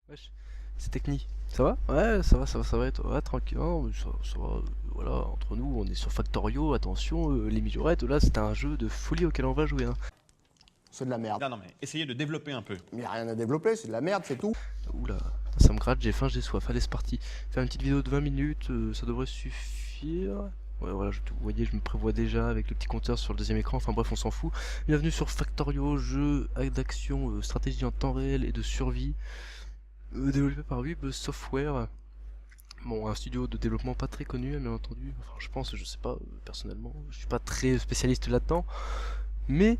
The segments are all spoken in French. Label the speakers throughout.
Speaker 1: Wesh, c'est Techni. Ça va? Ouais, ça va, et toi? Ouais, tranquille, non, mais ça va, voilà, entre nous, on est sur Factorio, attention, les mignonnettes, là, c'est un jeu de folie auquel on va jouer, hein.
Speaker 2: C'est de la merde.
Speaker 3: Non, non, mais essayez de développer un peu.
Speaker 2: Il n'y a rien à développer, c'est de la merde, c'est tout.
Speaker 1: Oula, ça me gratte, j'ai faim, j'ai soif, allez, c'est parti. Faire une petite vidéo de 20 minutes, ça devrait suffire. Ouais, voilà, vous voyez, je me prévois déjà avec le petit compteur sur le deuxième écran, enfin bref, on s'en fout. Bienvenue sur Factorio, jeu d'action, stratégie en temps réel et de survie, développé par Web Software. Bon, un studio de développement pas très connu, bien entendu. Enfin, je pense, je sais pas, personnellement, je suis pas très spécialiste là-dedans. Mais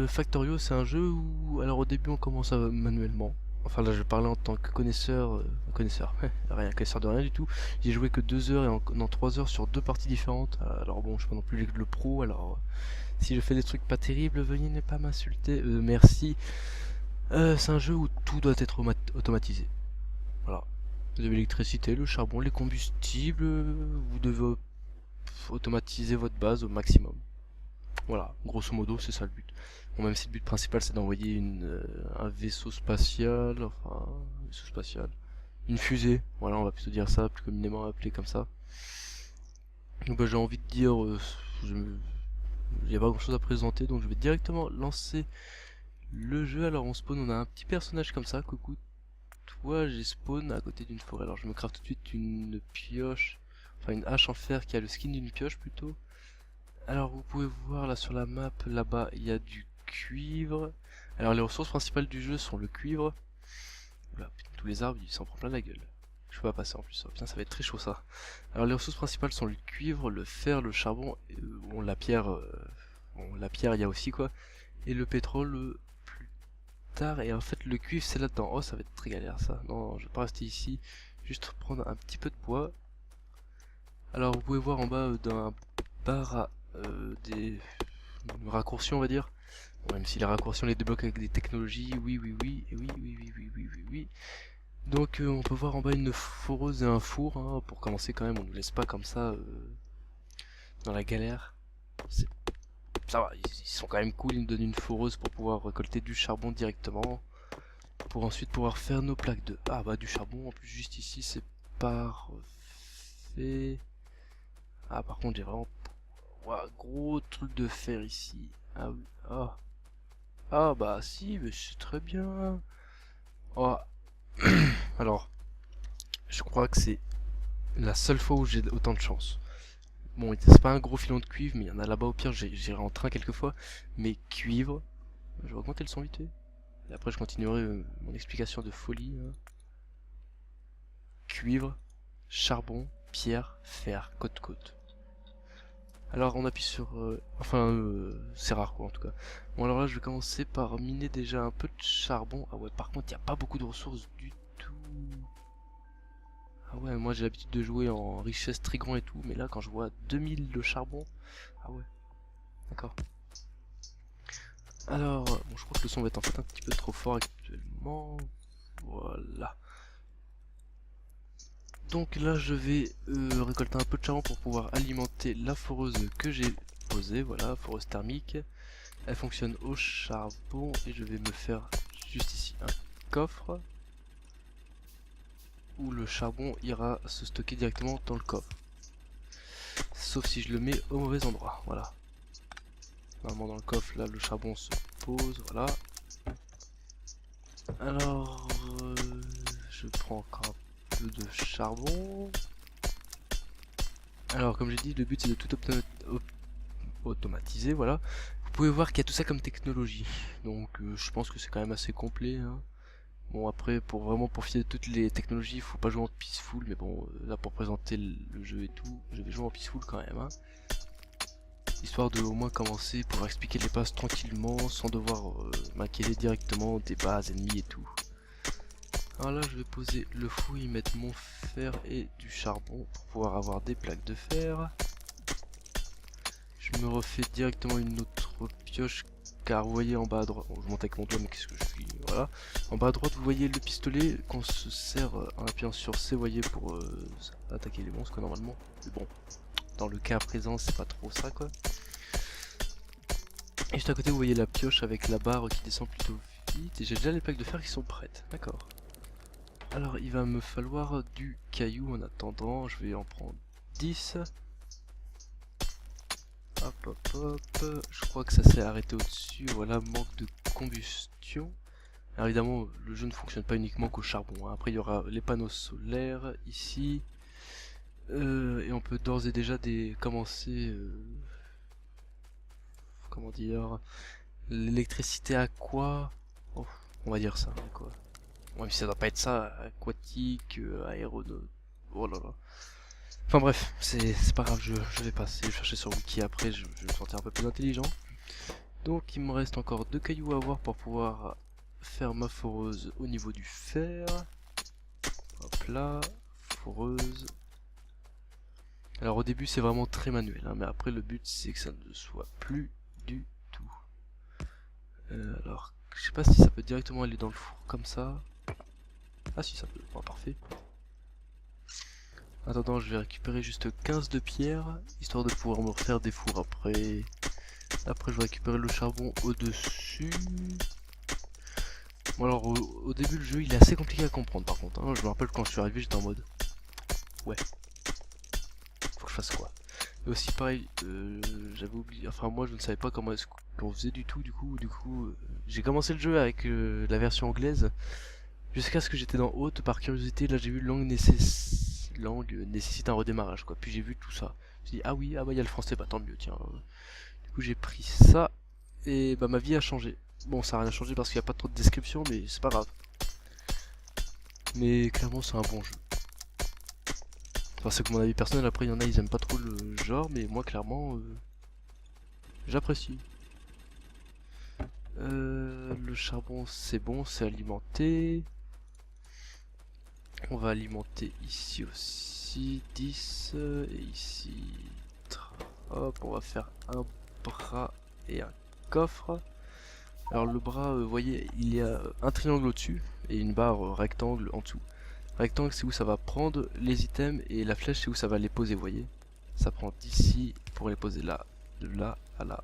Speaker 1: Factorio, c'est un jeu où, alors au début, on commence manuellement. Enfin, là, je parlais en tant que connaisseur, connaisseur, rien, connaisseur de rien du tout. J'ai joué que 2 heures et en 3 heures sur deux parties différentes. Alors bon, je suis pas non plus le pro, alors si je fais des trucs pas terribles, veuillez ne pas m'insulter. Merci. C'est un jeu où tout doit être automatisé. Voilà. Vous avez l'électricité, le charbon, les combustibles, vous devez automatiser votre base au maximum. Voilà, grosso modo, c'est ça le but. Bon, même si le but principal c'est d'envoyer un vaisseau spatial, enfin, un vaisseau spatial, une fusée, voilà, on va plutôt dire ça, plus communément appelé comme ça. Donc bah, j'ai envie de dire, il n'y a pas grand chose à présenter, donc je vais directement lancer le jeu. Alors on spawn, on a un petit personnage comme ça, coucou. Toi, j'ai spawn à côté d'une forêt. Alors je me craft tout de suite une pioche, enfin une hache en fer qui a le skin d'une pioche plutôt. Alors vous pouvez voir là sur la map, là-bas il y a du cuivre. Alors les ressources principales du jeu sont le cuivre. Oula, putain, tous les arbres ils s'en prennent plein la gueule. Je peux pas passer en plus, oh, putain ça va être très chaud ça. Alors les ressources principales sont le cuivre, le fer, le charbon, et, bon la pierre il y a aussi quoi. Et le pétrole plus tard, et en fait le cuivre c'est là-dedans. Oh ça va être très galère ça. Non, je vais pas rester ici, juste prendre un petit peu de bois. Alors vous pouvez voir en bas d'un bar à des raccourcis on va dire. Bon, même si les raccourcis on les débloque avec des technologies, oui oui oui, et oui oui oui oui oui oui oui. Donc on peut voir en bas une foreuse et un four, hein. Pour commencer quand même, on ne nous laisse pas comme ça dans la galère. Ça va, ils sont quand même cool, ils nous donnent une foreuse pour pouvoir récolter du charbon directement. Pour ensuite pouvoir faire nos plaques de... Ah bah du charbon, en plus juste ici c'est parfait. Ah par contre j'ai vraiment... Ouah, gros truc de fer ici. Ah oui, ah. Ah bah si, mais c'est très bien. Oh. Alors, je crois que c'est la seule fois où j'ai autant de chance. Bon, c'est pas un gros filon de cuivre, mais il y en a là-bas au pire, j'irai en train quelquefois. Mais cuivre, je vais augmenter le son vite fait. Et après je continuerai mon explication de folie, hein. Cuivre, charbon, pierre, fer, côte-côte. Alors on appuie sur... c'est rare quoi en tout cas. Bon alors là je vais commencer par miner déjà un peu de charbon. Ah ouais par contre il n'y a pas beaucoup de ressources du tout. Ah ouais moi j'ai l'habitude de jouer en richesse très grand et tout. Mais là quand je vois 2000 de charbon... Ah ouais, d'accord. Alors, bon je crois que le son va être en fait un petit peu trop fort actuellement. Voilà. Donc là je vais récolter un peu de charbon pour pouvoir alimenter la foreuse que j'ai posée. Voilà, foreuse thermique. Elle fonctionne au charbon et je vais me faire juste ici un coffre où le charbon ira se stocker directement dans le coffre. Sauf si je le mets au mauvais endroit, voilà. Normalement dans le coffre là le charbon se pose, voilà. Alors je prends encore un peu de charbon. Alors comme j'ai dit le but c'est de tout automatiser, voilà. Vous pouvez voir qu'il y a tout ça comme technologie. Donc je pense que c'est quand même assez complet, hein. Bon après pour vraiment profiter de toutes les technologies il faut pas jouer en peaceful, mais bon là pour présenter le jeu et tout je vais jouer en peaceful quand même, hein. Histoire de au moins commencer pour expliquer les bases tranquillement sans devoir m'inquiéter directement des bases ennemies et tout. Alors là je vais poser le fou, y mettre mon fer et du charbon pour pouvoir avoir des plaques de fer. Je me refais directement une autre pioche car vous voyez en bas à droite, bon, je monte avec mon doigt mais qu'est-ce que je suis, voilà. En bas à droite vous voyez le pistolet qu'on se sert en appuyant sur C, vous voyez, pour attaquer les monstres quoi, normalement. Mais bon, dans le cas présent c'est pas trop ça quoi. Et juste à côté vous voyez la pioche avec la barre qui descend plutôt vite et j'ai déjà les plaques de fer qui sont prêtes, d'accord. Alors il va me falloir du caillou en attendant, je vais en prendre 10. Hop hop hop, je crois que ça s'est arrêté au-dessus, voilà, manque de combustion. Alors évidemment le jeu ne fonctionne pas uniquement qu'au charbon, hein. Après il y aura les panneaux solaires ici. Et on peut d'ores et déjà commencer, comment dire, l'électricité à quoi, oh, on va dire ça, quoi. Même si ça doit pas être ça, aquatique, aéronautique, oh là là. Enfin bref, c'est pas grave, je vais passer, je vais chercher sur Wiki après, je vais me sentir un peu plus intelligent. Donc il me reste encore 2 cailloux à avoir pour pouvoir faire ma foreuse au niveau du fer. Hop là, foreuse. Alors au début c'est vraiment très manuel, hein, mais après le but c'est que ça ne soit plus du tout. Alors, je sais pas si ça peut directement aller dans le four comme ça. Ah si ça peut, bon, parfait. Attends, je vais récupérer juste 15 de pierre, histoire de pouvoir me refaire des fours après. Après je vais récupérer le charbon au-dessus. Bon alors au début le jeu il est assez compliqué à comprendre par contre, hein. Je me rappelle quand je suis arrivé j'étais en mode ouais, faut que je fasse quoi. Et aussi pareil, j'avais oublié, enfin moi je ne savais pas comment est-ce qu'on faisait du coup j'ai commencé le jeu avec la version anglaise jusqu'à ce que j'étais dans haute par curiosité. Là j'ai vu langue nécessite un redémarrage quoi, puis j'ai vu tout ça, je me suis dit ah oui, ah bah il y a le français, bah tant mieux tiens. Du coup j'ai pris ça et bah ma vie a changé. Bon ça a rien changé parce qu'il n'y a pas trop de description mais c'est pas grave, mais clairement c'est un bon jeu. Enfin c'est que mon avis personnel, après il y en a ils aiment pas trop le genre, mais moi clairement j'apprécie. Le charbon c'est bon, c'est alimenté. On va alimenter ici aussi 10 et ici. Hop, on va faire un bras et un coffre. Alors le bras, vous voyez, il y a un triangle au-dessus et une barre rectangle en dessous. Rectangle c'est où ça va prendre les items et la flèche c'est où ça va les poser, vous voyez. Ça prend d'ici pour les poser là, de là à là.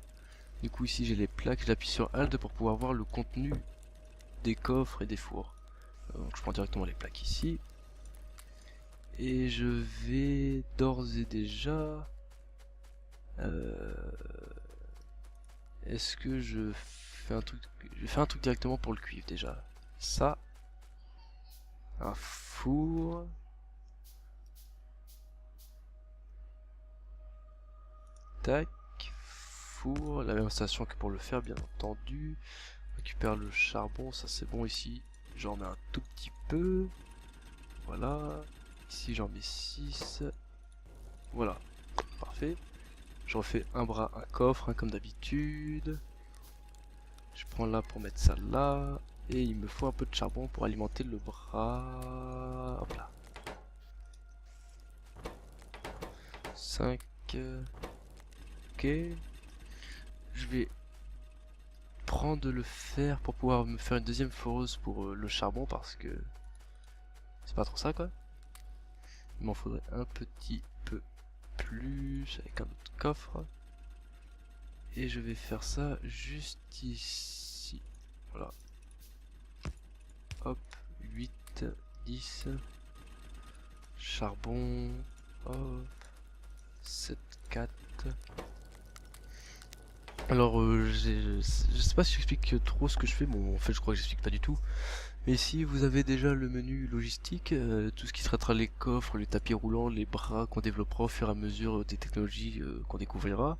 Speaker 1: Du coup ici j'ai les plaques, j'appuie sur Alt pour pouvoir voir le contenu des coffres et des fours. Donc je prends directement les plaques ici. Et je vais d'ores et déjà... Est-ce que je fais un truc... Je vais faire un truc directement pour le cuivre déjà. Ça. Un four. Tac. Four. La même installation que pour le fer bien entendu. Récupère le charbon, ça c'est bon ici. J'en mets un tout petit peu. Voilà. Ici j'en mets 6. Voilà. Parfait. Je refais un bras, un coffre, hein, comme d'habitude. Je prends là pour mettre ça là. Et il me faut un peu de charbon pour alimenter le bras. Hop là. 5. Ok. Je vais prendre le fer pour pouvoir me faire une deuxième foreuse pour le charbon parce que c'est pas trop ça quoi. Il m'en faudrait un petit peu plus avec un autre coffre. Et je vais faire ça juste ici. Voilà. Hop, 8, 10. Charbon. Hop. 7, 4. Alors, je sais pas si j'explique trop ce que je fais. Bon, en fait, je crois que j'explique pas du tout. Mais ici, vous avez déjà le menu logistique, tout ce qui traitera les coffres, les tapis roulants, les bras qu'on développera au fur et à mesure des technologies qu'on découvrira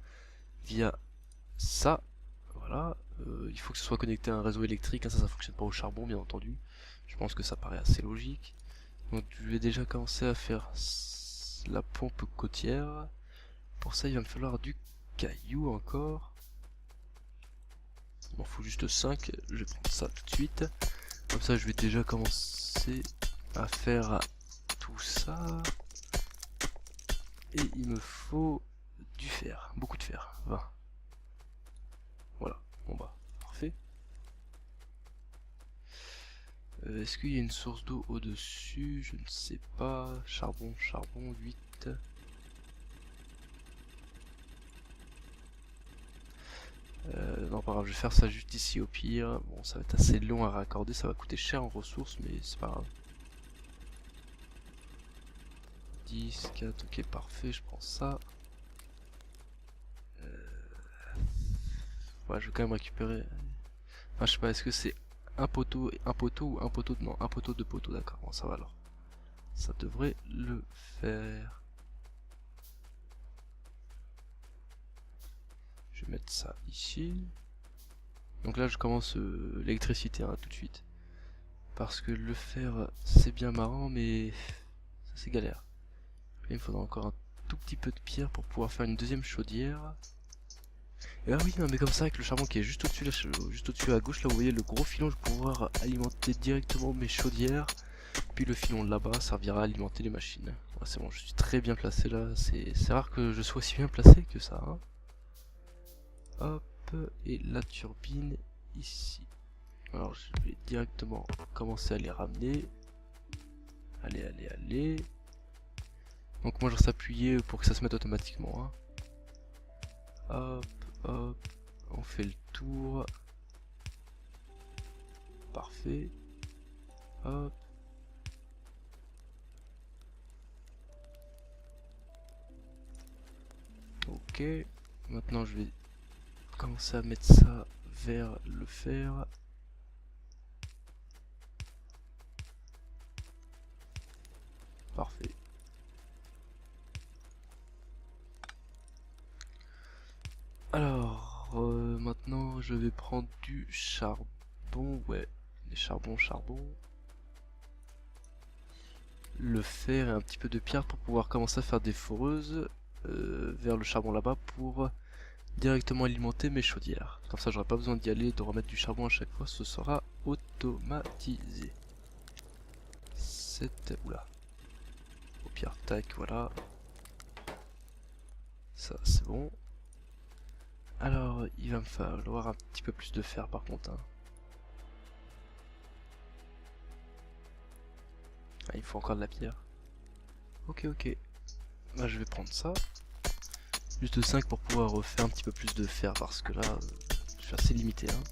Speaker 1: via ça. Voilà, il faut que ce soit connecté à un réseau électrique, hein, ça fonctionne pas au charbon bien entendu. Je pense que ça paraît assez logique. Donc je vais déjà commencer à faire la pompe côtière. Pour ça il va me falloir du caillou encore. Il m'en faut juste 5, je vais prendre ça tout de suite. Comme ça je vais déjà commencer à faire tout ça. Et il me faut du fer, beaucoup de fer, 20. Voilà, bon bah, parfait. Est-ce qu'il y a une source d'eau au-dessus? Je ne sais pas. Charbon, 8. Non, pas grave, je vais faire ça juste ici au pire. Bon, ça va être assez long à raccorder, ça va coûter cher en ressources, mais c'est pas grave. 10, 4, ok parfait, je prends ça. Ouais, je vais quand même récupérer. Enfin, je sais pas, est-ce que c'est un poteau ou un poteau de... Non, un poteau, deux poteaux, d'accord, bon ça va alors. Ça devrait le faire. Je vais mettre ça ici. Donc là je commence l'électricité tout de suite. Parce que le fer c'est bien marrant mais ça c'est galère. Là, il me faudra encore un tout petit peu de pierre pour pouvoir faire une deuxième chaudière. Et ah oui, non, mais comme ça avec le charbon qui est juste au-dessus, juste au-dessus à gauche, là vous voyez le gros filon, je vais pouvoir alimenter directement mes chaudières. Puis le filon là-bas servira à alimenter les machines. Ouais, c'est bon, je suis très bien placé là. C'est rare que je sois aussi bien placé que ça. Hein. Hop, et la turbine ici. Alors je vais directement commencer à les ramener. Allez, allez, allez. Donc moi je reste appuyé pour que ça se mette automatiquement. Hein. Hop, hop, on fait le tour. Parfait. Hop. Ok. Maintenant je vais commencer à mettre ça vers le fer. Parfait. Alors, maintenant je vais prendre du charbon, ouais, des charbons, le fer et un petit peu de pierre pour pouvoir commencer à faire des foreuses vers le charbon là-bas pour directement alimenter mes chaudières. Comme ça j'aurai pas besoin d'y aller, de remettre du charbon à chaque fois, ce sera automatisé. 7, oula, au pire, tac, voilà. Ça c'est bon. Alors, il va me falloir un petit peu plus de fer par contre. Hein. Ah, il faut encore de la pierre. Ok, ok. Bah, je vais prendre ça. Juste 5 pour pouvoir refaire un petit peu plus de fer parce que là, je suis assez limité. Hein.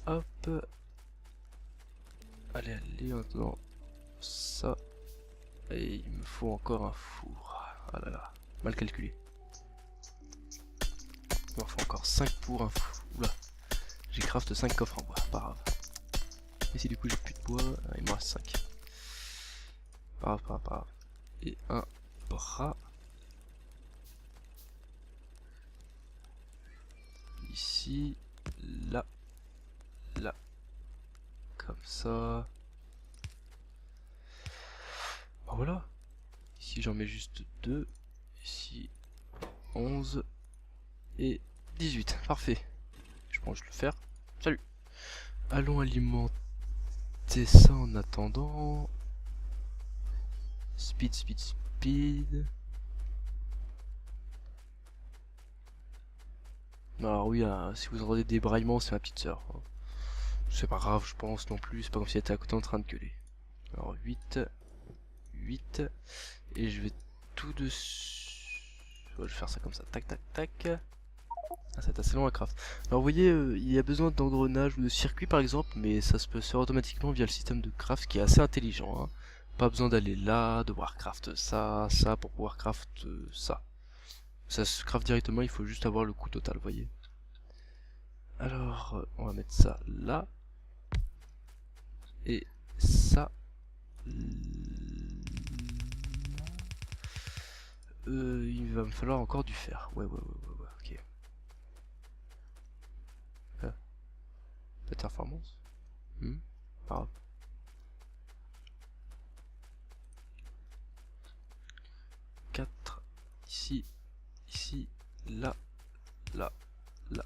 Speaker 1: Hop. Allez, allez, maintenant. Ça. Et il me faut encore un four. Ah là là, mal calculé. Il m'en faut encore 5 pour un four. Oula. J'ai craft 5 coffres en bois, pas grave. Et si du coup j'ai plus de bois, il me reste 5. Pas grave, pas grave, pas grave. Et un bras. Ici, là, là. Comme ça. Ben voilà. Ici j'en mets juste 2. Ici 11. Et 18. Parfait. Je pense que je vais le faire. Salut. Allons alimenter ça en attendant. Speed, speed, speed. Alors oui, si vous entendez des braillements, c'est ma petite sœur. C'est pas grave, je pense non plus. C'est pas comme si elle était à côté en train de gueuler. Alors 8. 8. Et je vais tout dessus. Ouais, je vais faire ça comme ça. Tac, tac, tac. Ah, c'est assez long à craft. Alors vous voyez, il y a besoin d'engrenages ou de circuits par exemple, mais ça se peut se faire automatiquement via le système de craft qui est assez intelligent. Hein. Pas besoin d'aller là, devoir craft ça, ça pour pouvoir craft ça. Ça se craft directement, il faut juste avoir le coût total, vous voyez. Alors, on va mettre ça là. Et ça. Il va me falloir encore du fer. Ouais, ok. Performance. Pas grave. Quatre. Ici. Ici. Là. Là. Là.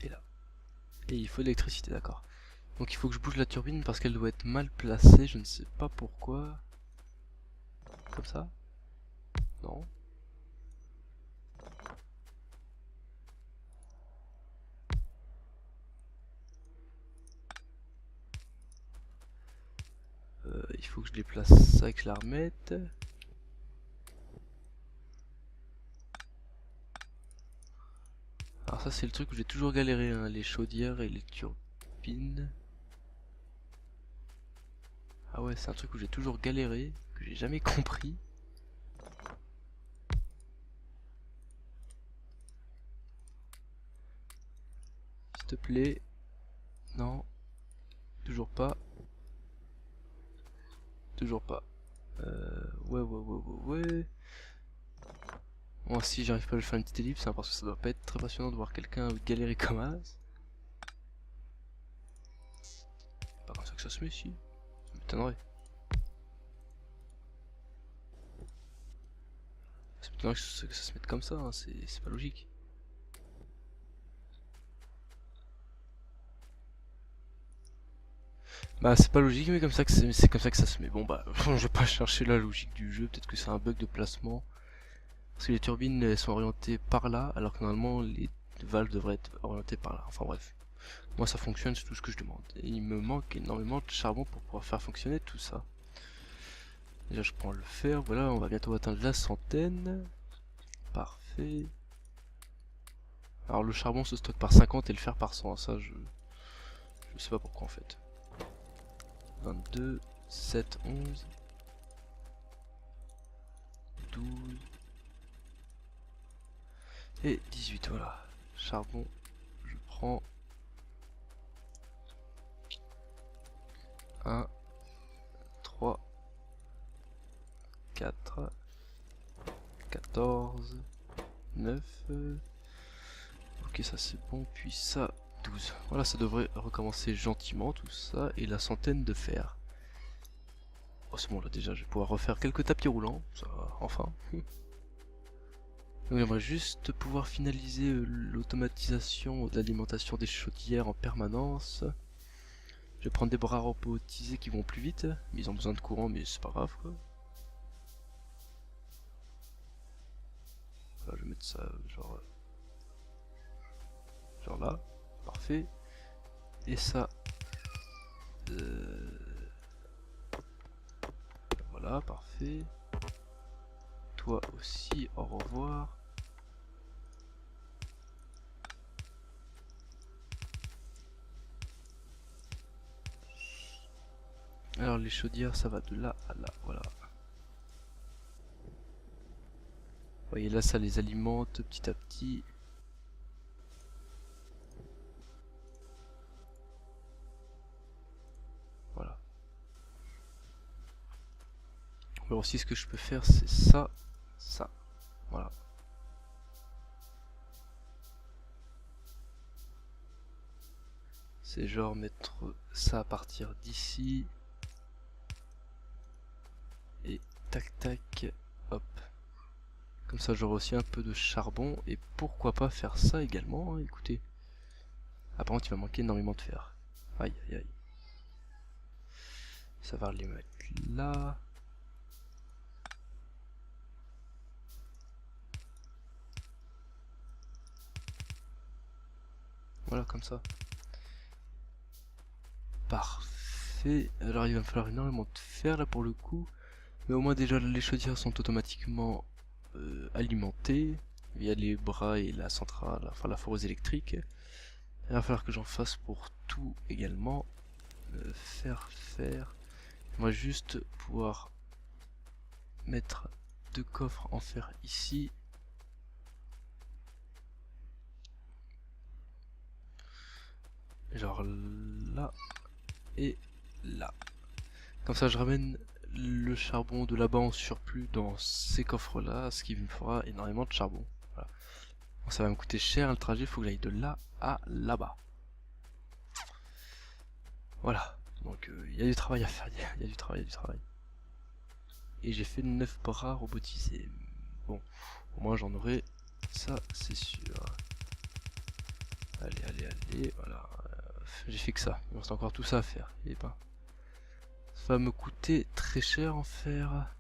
Speaker 1: Et là. Et il faut de l'électricité, d'accord. Donc il faut que je bouge la turbine parce qu'elle doit être mal placée, je ne sais pas pourquoi. Comme ça? Non. Il faut que je déplace ça et que je la remette. Alors ça c'est le truc où j'ai toujours galéré, hein, les chaudières et les turbines. Ah ouais, c'est un truc où j'ai toujours galéré, que j'ai jamais compris. S'il te plaît. Non. Toujours pas. Toujours pas. Ouais. Bon, si j'arrive pas à le faire une petite ellipse, hein, parce que ça doit pas être très passionnant de voir quelqu'un galérer comme as. Pas comme ça que ça se met, si. Ça m'étonnerait. Ça m'étonnerait que ça se mette comme ça, hein, c'est pas logique. Bah c'est pas logique, mais comme ça que c'est comme ça que ça se met. Bon bah je vais pas chercher la logique du jeu, peut-être que c'est un bug de placement. Parce que les turbines elles sont orientées par là, alors que normalement les valves devraient être orientées par là. Enfin bref. Moi ça fonctionne, c'est tout ce que je demande. Et il me manque énormément de charbon pour pouvoir faire fonctionner tout ça. Déjà je prends le fer, voilà, on va bientôt atteindre la 100. Parfait. Alors le charbon se stocke par 50 et le fer par 100, ça je sais pas pourquoi en fait. 22, 7, 11, 12 et 18, voilà. Charbon, je prends 1, 3, 4, 14, 9, ok ça c'est bon, puis ça 12. Voilà, ça devrait recommencer gentiment tout ça, et la 100 de fer. Oh c'est bon là déjà, je vais pouvoir refaire quelques tapis roulants, ça va, enfin. Donc j'aimerais juste pouvoir finaliser l'automatisation de l'alimentation des chaudières en permanence. Je vais prendre des bras robotisés qui vont plus vite, mais ils ont besoin de courant, mais c'est pas grave quoi. Voilà, je vais mettre ça genre là, parfait. Et ça, voilà, parfait. Toi aussi, au revoir. Alors les chaudières, ça va de là à là, voilà. Vous voyez là, ça les alimente petit à petit. Voilà. Alors aussi, ce que je peux faire, c'est ça, ça. Voilà. C'est genre mettre ça à partir d'ici. Et tac tac, hop. Comme ça j'aurai aussi un peu de charbon. Et pourquoi pas faire ça également, hein, écoutez. Apparemment il va manquer énormément de fer. Aïe aïe aïe. Ça va les mettre là. Voilà comme ça. Parfait. Alors il va me falloir énormément de fer là pour le coup. Mais au moins déjà les chaudières sont automatiquement alimentées via les bras et la centrale, enfin la foreuse électrique. Il va falloir que j'en fasse pour tout également. Faire. On va juste pouvoir mettre 2 coffres en fer ici. Genre là et là. Comme ça je ramène le charbon de là-bas en surplus dans ces coffres là, ce qui me fera énormément de charbon. Voilà. Bon, ça va me coûter cher le trajet, il faut que j'aille de là à là-bas. Voilà, donc il y a du travail à faire, il y a du travail. Et j'ai fait 9 bras robotisés. Bon, au moins j'en aurai, ça c'est sûr. Allez, voilà. J'ai fait que ça, il me reste encore tout ça à faire. Et ben, ça va me coûter très cher en fer.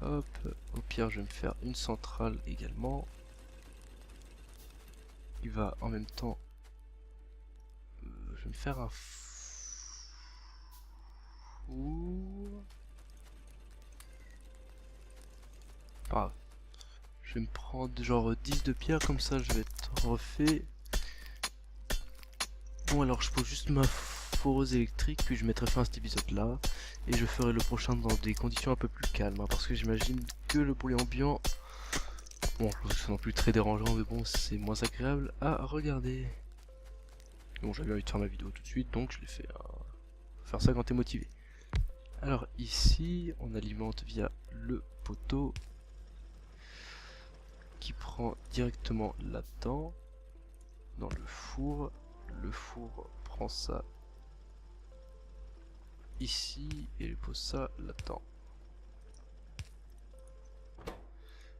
Speaker 1: Hop, au pire je vais me faire une centrale également. Il va en même temps... je vais me faire un four. Pas grave. Je vais me prendre genre 10 de pierre, comme ça je vais être refait. Bon alors je pose juste ma foreuse électrique, puis je mettrai fin à cet épisode là, et je ferai le prochain dans des conditions un peu plus calmes, hein, parce que j'imagine que le bruit ambiant, bon, je pense que c'est non plus très dérangeant, mais bon, c'est moins agréable à regarder. Bon, j'avais envie de faire ma vidéo tout de suite, donc je l'ai fait. Faire ça quand t'es motivé. Alors ici, on alimente via le poteau qui prend directement là-dedans, dans le four. Le four prend ça ici et il pose ça là-dedans.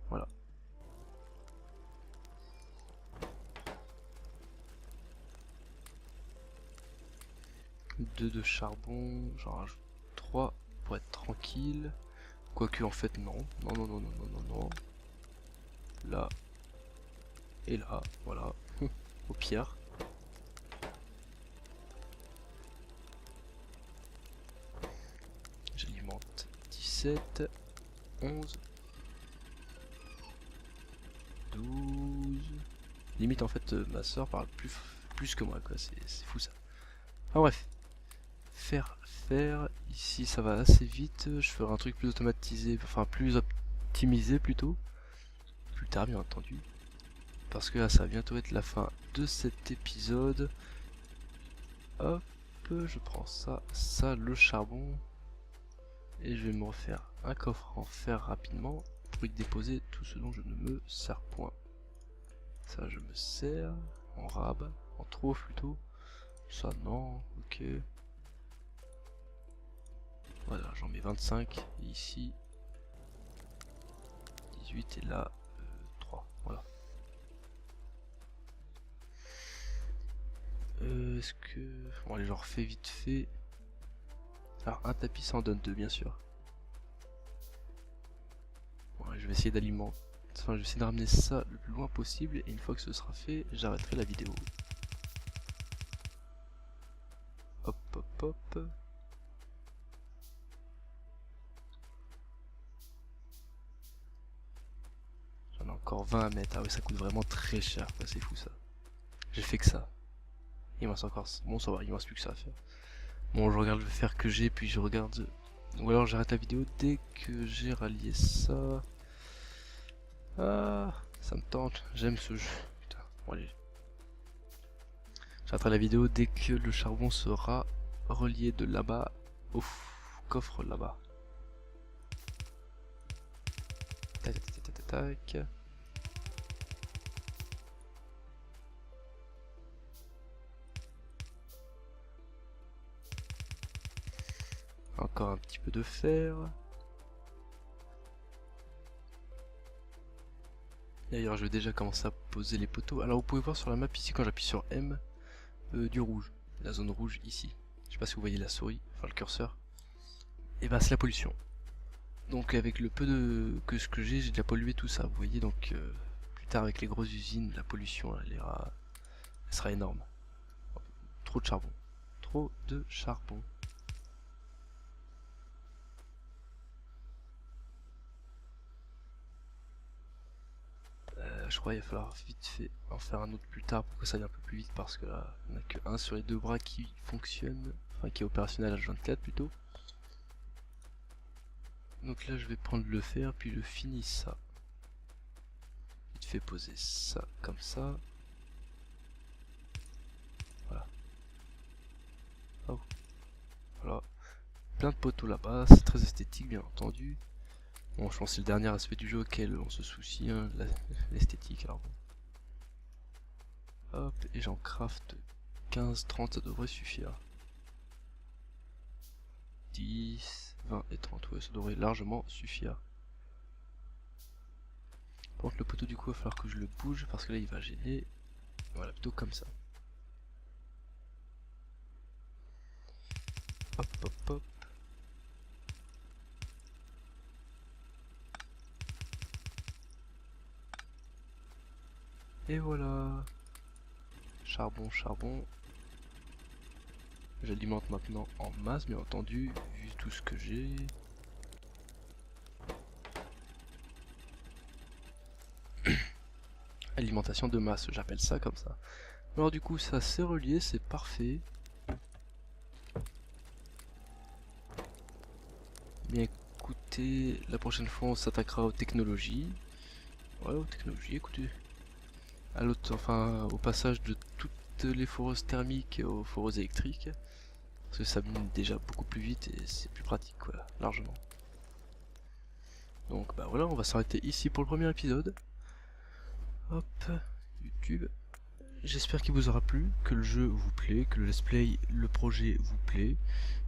Speaker 1: Voilà. Deux de charbon, j'en rajoute 3 pour être tranquille. Quoique en fait non. Non. Là. Et là, voilà. Au pire. J'alimente 17, 11, 12. Limite en fait ma soeur parle plus que moi quoi, c'est fou ça. Enfin bref. Faire. Ici ça va assez vite, je ferai un truc plus automatisé, enfin plus optimisé plutôt. Plus tard bien entendu. Parce que là ça va bientôt être la fin de cet épisode. Hop, je prends ça, le charbon. Et je vais me refaire un coffre en fer rapidement pour y déposer tout ce dont je ne me sers point. Ça je me sers en rab, en trop plutôt. Ça non, ok. Voilà, j'en mets 25 et ici 18 et là 3. Voilà. Est-ce que... Bon allez, j'en refais vite fait. Alors un tapis ça en donne 2 bien sûr. Bon, je vais essayer d'alimenter. Enfin, je vais essayer de ramener ça le plus loin possible et une fois que ce sera fait, j'arrêterai la vidéo. Hop. J'en ai encore 20 à mettre. Ah ouais, ça coûte vraiment très cher, quoi, c'est fou ça. J'ai fait que ça. Il me reste encore... Bon, ça va, il me reste plus que ça à faire. Bon, je regarde le fer que j'ai, puis je regarde... Ou alors j'arrête la vidéo dès que j'ai rallié ça. Ah, ça me tente, j'aime ce jeu. Putain, bon allez. J'arrêterai la vidéo dès que le charbon sera relié de là-bas au coffre là-bas. Tac. Encore un petit peu de fer. D'ailleurs, je vais déjà commencer à poser les poteaux. Alors, vous pouvez voir sur la map ici, quand j'appuie sur M, du rouge. La zone rouge ici. Je sais pas si vous voyez la souris, enfin le curseur. Et ben, c'est la pollution. Donc, avec le peu de ce que j'ai déjà pollué tout ça. Vous voyez, donc, plus tard, avec les grosses usines, la pollution, elle sera énorme. Trop de charbon. Trop de charbon. Je crois qu'il va falloir vite fait en faire un autre plus tard pour que ça aille un peu plus vite parce que là, on n'a que un sur les deux bras qui fonctionne, enfin qui est opérationnel H24 plutôt. Donc là je vais prendre le fer puis je finis ça. Vite fait poser ça comme ça. Voilà. Oh. Voilà. Plein de poteaux là-bas, c'est très esthétique bien entendu. Bon, je pense que c'est le dernier aspect du jeu auquel on se soucie, hein, l'esthétique. Alors bon. Hop, et j'en craft 15-30, ça devrait suffire. 10, 20 et 30, ouais, ça devrait largement suffire. Par contre, le poteau, du coup, il va falloir que je le bouge parce que là, il va gêner. Voilà, plutôt comme ça. Hop. Et voilà. Charbon. J'alimente maintenant en masse, bien entendu, vu tout ce que j'ai. Alimentation de masse, j'appelle ça comme ça. Alors du coup, ça c'est relié, c'est parfait. Bien écoutez, la prochaine fois on s'attaquera aux technologies. Ouais, aux technologies, écoutez. Au passage de toutes les foreuses thermiques aux foreuses électriques. Parce que ça mine déjà beaucoup plus vite et c'est plus pratique, quoi, largement. Donc bah voilà, on va s'arrêter ici pour le premier épisode. Hop, YouTube. J'espère qu'il vous aura plu, que le jeu vous plaît, que le let's play, le projet vous plaît.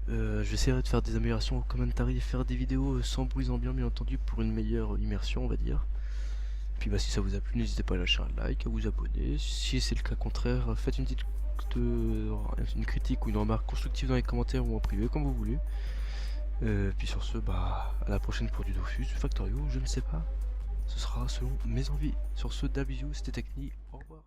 Speaker 1: J'essaierai de faire des améliorations au commentary, faire des vidéos sans bruit ambiant bien entendu pour une meilleure immersion on va dire. Puis bah si ça vous a plu, n'hésitez pas à lâcher un like, à vous abonner. Si c'est le cas contraire, faites une critique ou une remarque constructive dans les commentaires ou en privé comme vous voulez. Puis sur ce, bah à la prochaine pour du Dofus, du Factorio, je ne sais pas. Ce sera selon mes envies. Sur ce, Davizu, c'était Techni, au revoir.